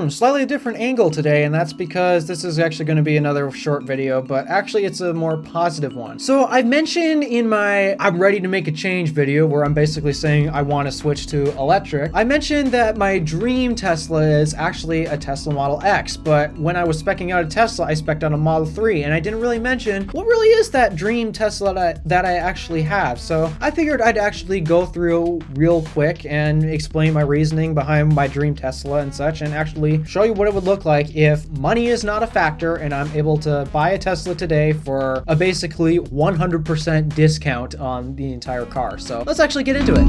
Slightly different angle today, and that's because this is actually going to be another short video, but actually it's a more positive one. So I mentioned in my I'm ready to make a change video where I'm basically saying I want to switch to electric. I mentioned that my dream Tesla is actually a Tesla Model X, but when I was speccing out a Tesla, I specced out a Model 3, and I didn't really mention what really is that dream Tesla that I actually have. So I figured I'd actually go through real quick and explain my reasoning behind my dream Tesla and such, and actually show you what it would look like if money is not a factor and I'm able to buy a Tesla today for a basically 100% discount on the entire car. So let's actually get into it.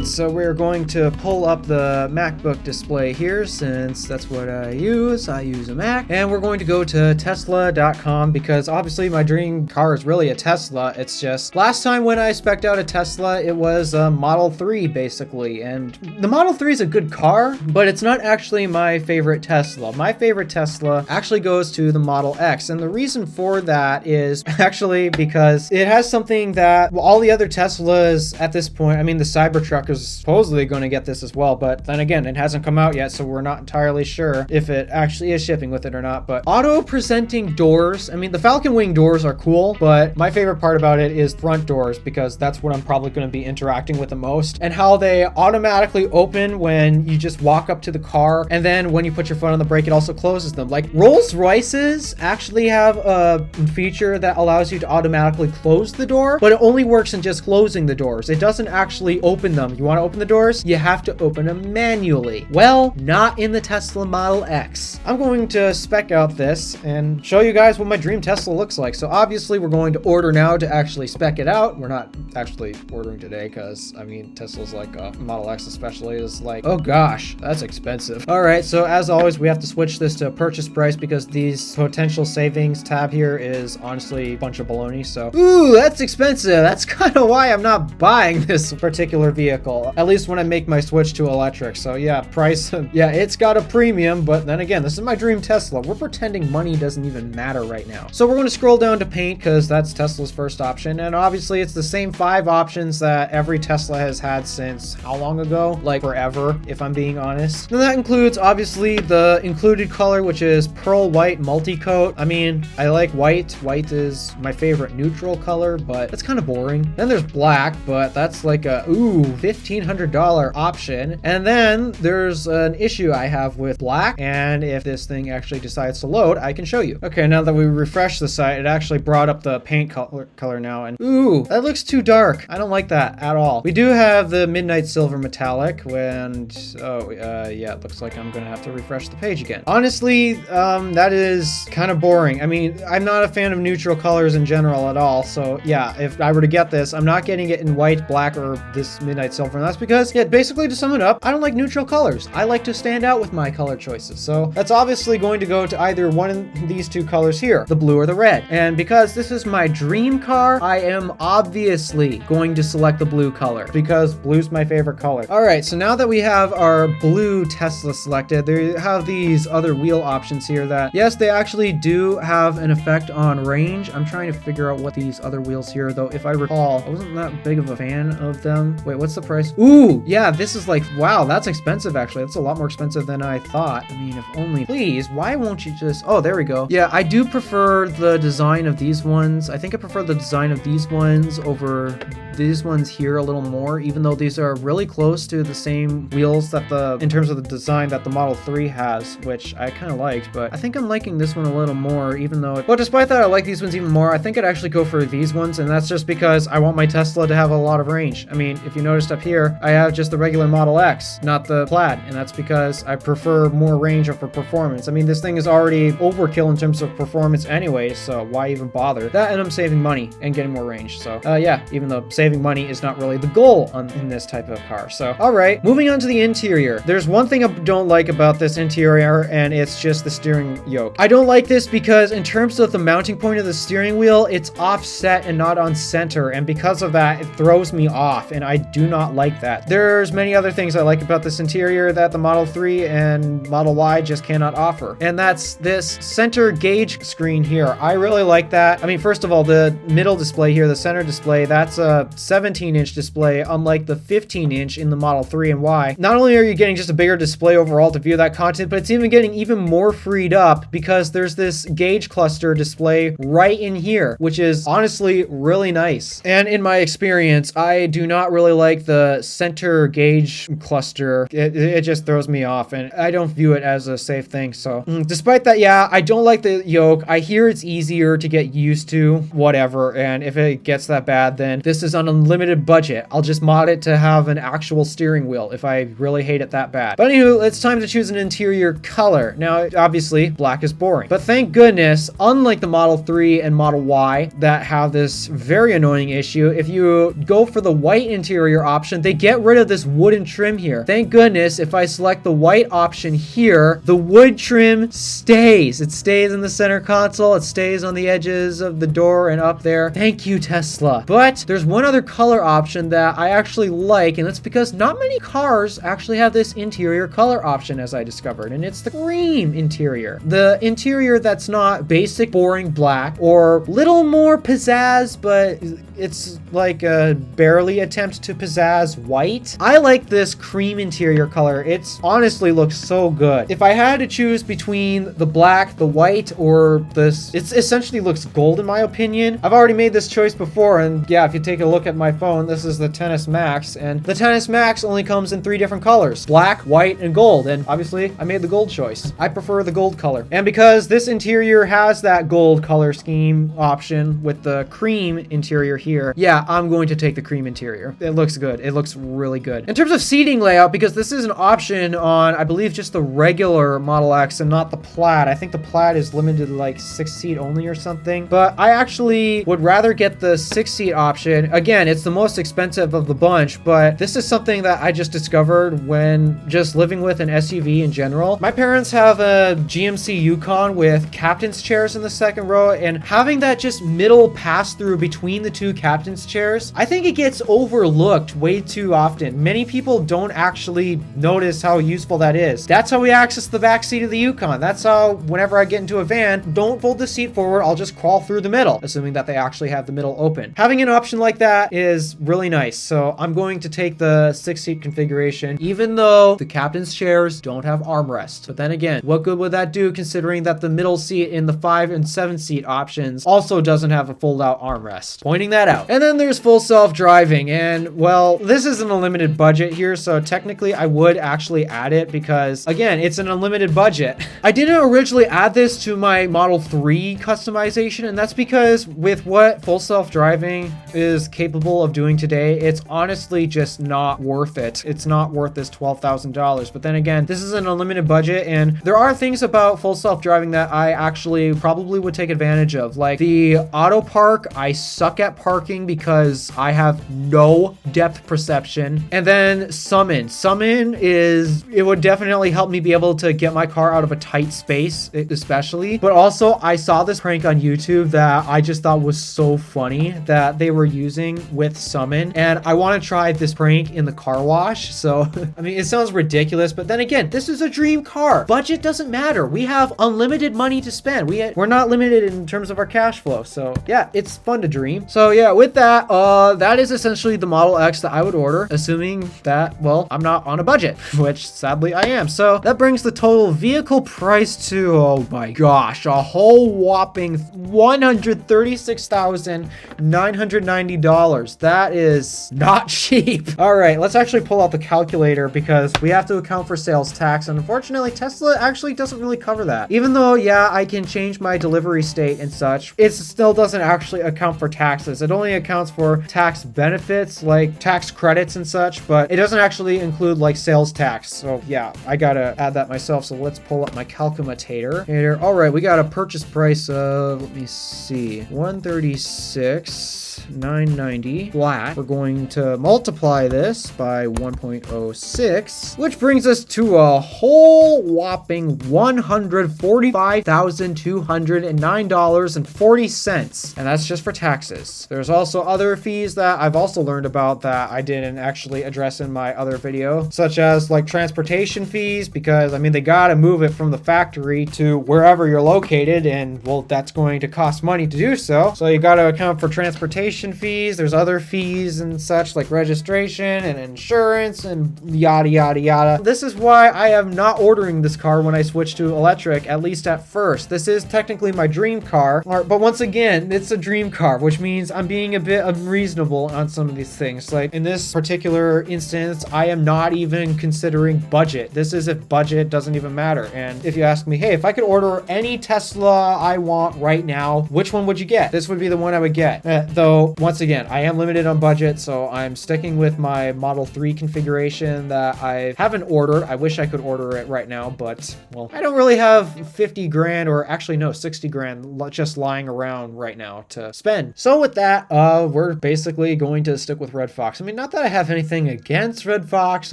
So we're going to pull up the MacBook display here since that's what I use. I use a Mac. And we're going to go to Tesla.com because obviously my dream car is really a Tesla. It's just last time when I specced out a Tesla, it was a Model 3 basically. And the Model 3 is a good car, but it's not actually my favorite Tesla. My favorite Tesla actually goes to the Model X. And the reason for that is actually because it has something that all the other Teslas at this point, I mean, the Cybertruck is supposedly going to get this as well, but then again, it hasn't come out yet, so we're not entirely sure if it actually is shipping with it or not. But auto presenting doors, I mean, the Falcon Wing doors are cool, but my favorite part about it is front doors because that's what I'm probably going to be interacting with the most, and how they automatically open when you just walk up to the car, and then when you put your foot on the brake, it also closes them. Like Rolls Royces actually have a feature that allows you to automatically close the door, but it only works in just closing the doors. It doesn't actually open them. You want to open the doors, you have to open them manually. Well, not in the Tesla Model X. I'm going to spec out this and show you guys what my dream Tesla looks like. So obviously we're going to order now to actually spec it out. We're not actually ordering today because, I mean, Tesla's like Model X especially is like, oh gosh, that's expensive. All right, so as always, we have to switch this to purchase price because these potential savings tab here is honestly a bunch of baloney. So, ooh, that's expensive. That's kind of why I'm not buying this particular vehicle. At least when I make my switch to electric. So yeah, price, yeah, it's got a premium, but then again, this is my dream Tesla. We're pretending money doesn't even matter right now. So we're going to scroll down to paint because that's Tesla's first option. And obviously it's the same 5 options that every Tesla has had since how long ago? Like forever, if I'm being honest. And that includes obviously the included color, which is pearl white multi-coat. I mean, I like white. White is my favorite neutral color, but it's kind of boring. Then there's black, but that's like a, ooh, $1,500 option. And then there's an issue I have with black, and if this thing actually decides to load, I can show you. Okay, now that we refresh the site, it actually brought up the paint color now, and ooh, that looks too dark. I don't like that at all. We do have the midnight silver metallic, and yeah, it looks like I'm gonna have to refresh the page again. Honestly, that is kind of boring. I mean, I'm not a fan of neutral colors in general at all, so yeah, if I were to get this, I'm not getting it in white, black, or this midnight silver, and that's because, yeah, basically to sum it up, I don't like neutral colors. I like to stand out with my color choices. So that's obviously going to go to either one of these 2 colors here, the blue or the red. And because this is my dream car, I am obviously going to select the blue color because blue's my favorite color. All right, so now that we have our blue Tesla selected, they have these other wheel options here that, yes, they actually do have an effect on range. I'm trying to figure out what these other wheels here, though, if I recall, I wasn't that big of a fan of them. Wait, what's the price? Ooh, yeah, this is like, wow, that's expensive actually. That's a lot more expensive than I thought. I mean, if only, please, why won't you just, oh, there we go. Yeah, I do prefer the design of these ones. I think I prefer the design of these ones over these ones here a little more, even though these are really close to the same wheels that in terms of the design that the Model 3 has, which I kind of liked, but I think I'm liking this one a little more, even though, but despite that, I like these ones even more. I think I'd actually go for these ones, and that's just because I want my Tesla to have a lot of range. I mean, if you noticed up here, I have just the regular Model X, not the Plaid, and that's because I prefer more range over performance. I mean, this thing is already overkill in terms of performance anyway, so why even bother? That, and I'm saving money and getting more range. So yeah, even though saving money is not really the goal in this type of car. So all right, moving on to the interior. There's one thing I don't like about this interior, and it's just the steering yoke. I don't like this because in terms of the mounting point of the steering wheel, it's offset and not on center, and because of that, it throws me off, and I do not like that. there's many other things I like about this interior that the Model 3 and Model Y just cannot offer. And that's this center gauge screen here. I really like that. I mean, first of all, the middle display here, the center display, that's a 17-inch display, unlike the 15-inch in the Model 3 and Y. Not only are you getting just a bigger display overall to view that content, but it's even getting even more freed up because there's this gauge cluster display right in here, which is honestly really nice. And in my experience, I do not really like the center gauge cluster. It just throws me off, and I don't view it as a safe thing. So despite that, yeah, I don't like the yoke. I hear it's easier to get used to, whatever. And if it gets that bad, then this is on a limited budget. I'll just mod it to have an actual steering wheel if I really hate it that bad. But anywho, it's time to choose an interior color. Now, obviously, black is boring. But thank goodness, unlike the Model 3 and Model Y that have this very annoying issue, if you go for the white interior option, they get rid of this wooden trim here. Thank goodness, if I select the white option here, the wood trim stays. It stays in the center console. It stays on the edges of the door and up there. Thank you, Tesla. But there's one other color option that I actually like, and that's because not many cars actually have this interior color option, as I discovered, and it's the cream interior. The interior that's not basic, boring black, or little more pizzazz, but it's like a barely attempt to pizzazz white. I like this cream interior color. It's honestly looks so good. If I had to choose between the black, the white, or this, it essentially looks gold in my opinion. I've already made this choice before, and yeah, if you take a look at my phone, this is the XS Max, and the XS Max only comes in 3 different colors: black, white, and gold. And obviously I made the gold choice. I prefer the gold color. And because this interior has that gold color scheme option with the cream interior here, yeah, I'm going to take the cream interior. It looks good. It looks really good. In terms of seating layout, because this is an option on, I believe, just the regular Model X and not the Plaid. I think the Plaid is limited to like 6-seat only or something, but I actually would rather get the 6-seat option. Again, it's the most expensive of the bunch, but this is something that I just discovered when just living with an SUV in general. My parents have a GMC Yukon with captain's chairs in the second row, and having that just middle pass through between the two captain's chairs, I think it gets overlooked way too often. Many people don't actually notice how useful that is. That's how we access the back seat of the Yukon. That's how, whenever I get into a van, don't fold the seat forward, I'll just crawl through the middle, assuming that they actually have the middle open. Having an option like that is really nice, so I'm going to take the 6-seat configuration, even though the captain's chairs don't have armrests. But then again, what good would that do considering that the middle seat in the 5 and 7-seat options also doesn't have a fold-out armrest? Pointing that out. And then there's full self-driving, and well, this is an unlimited budget here, so technically I would actually add it because, again, it's an unlimited budget. I didn't originally add this to my Model 3 customization, and that's because with what full self-driving is capable of doing today, it's honestly just not worth it. It's not worth this $12,000. But then again, this is an unlimited budget, and there are things about full self-driving that I actually probably would take advantage of. Like the auto park, I suck at parking because I have no depth perception. And then summon. Summon is, it would definitely help me be able to get my car out of a tight space, especially. But also, I saw this prank on YouTube that I just thought was so funny that they were using with summon, and I want to try this prank in the car wash. So I mean, it sounds ridiculous, but then again, this is a dream car. Budget doesn't matter. We have unlimited money to spend. We're not limited in terms of our cash flow. So yeah, it's fun to dream. So yeah, with that, that is essentially the Model X that I would order, assuming that, well, I'm not on a budget, which sadly I am. So that brings the total vehicle price to, oh my gosh, a whole whopping $136,990. That is not cheap. All right, let's actually pull out the calculator because we have to account for sales tax. And unfortunately, Tesla actually doesn't really cover that. Even though, yeah, I can change my delivery state and such, it still doesn't actually account for taxes. It only accounts for tax benefits like tax credits and such, but it doesn't actually include like sales tax. So yeah, I gotta add that myself. So let's pull up my calculator. All right, we got a purchase price of, let me see, 136. $1,990 flat. We're going to multiply this by 1.06, which brings us to a whole whopping $145,209.40. And that's just for taxes. There's also other fees that I've also learned about that I didn't actually address in my other video, such as like transportation fees, because I mean, they gotta move it from the factory to wherever you're located, and well, that's going to cost money to do so. So you gotta account for transportation fees. There's other fees and such like registration and insurance and yada yada yada. This is why I am not ordering this car when I switch to electric, at least at first. This is technically my dream car, but once again, it's a dream car, which means I'm being a bit unreasonable on some of these things. Like in this particular instance, I am not even considering budget. This is if budget doesn't even matter. And if you ask me, hey, if I could order any Tesla I want right now, which one would you get? This would be the one I would get. Though, once again, I am limited on budget, so I'm sticking with my Model 3 configuration that I haven't ordered. I wish I could order it right now, but, well, I don't really have 50 grand, or actually no, 60 grand just lying around right now to spend. So with that, we're basically going to stick with Red Fox. I mean, not that I have anything against Red Fox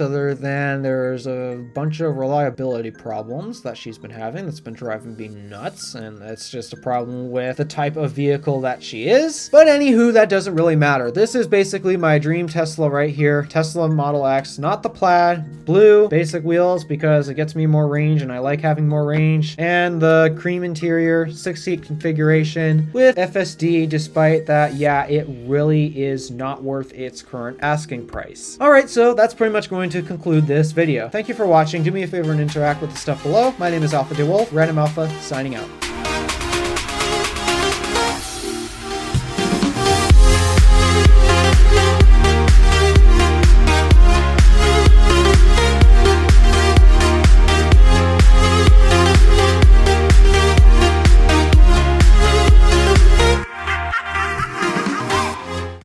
other than there's a bunch of reliability problems that she's been having that's been driving me nuts, and it's just a problem with the type of vehicle that she is. But anywho, that doesn't really matter. This is basically my dream Tesla right here. Tesla Model X, not the plaid, blue, basic wheels because it gets me more range and I like having more range, and the cream interior, 6-seat configuration with FSD, despite that, yeah, it really is not worth its current asking price. Alright, so that's pretty much going to conclude this video. Thank you for watching. Do me a favor and interact with the stuff below. My name is Alpha DeWolf, Random Alpha, signing out.